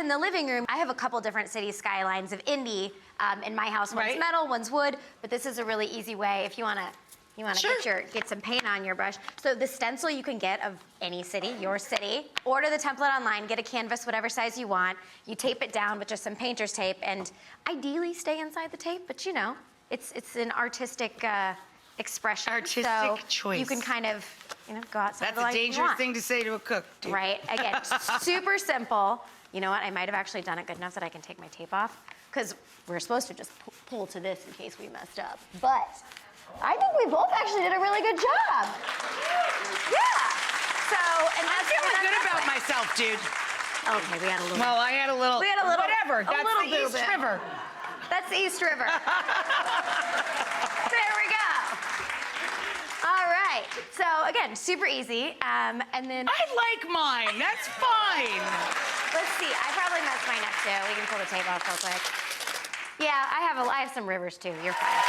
in the living room, I have a couple different city skylines of Indy. In my house, one's metal, one's wood, but this is a really easy way if you wanna get some paint on your brush. So the stencil you can get of any city, your city. Order the template online, get a canvas, whatever size you want. You tape it down with just some painter's tape, and ideally stay inside the tape, but you know, it's an artistic expression. Artistic choice. You can kind of, you know, go outside. That's a dangerous thing to say to a cook, dude. Right, again, super simple. You know what, I might have actually done it good enough that I can take my tape off, because we're supposed to just pull to this in case we messed up. But I think we both actually did a really good job. Yeah. So, and I'm feeling good about myself, dude. Okay, we had a little. Well, I had a little. We had a little. Whatever. That's the East River. That's the East River. There we go. All right. So again, super easy. And then. I like mine. That's fine. Let's see. I probably messed mine up too. We can pull the tape off real quick. Yeah, I have some rivers too. You're fine.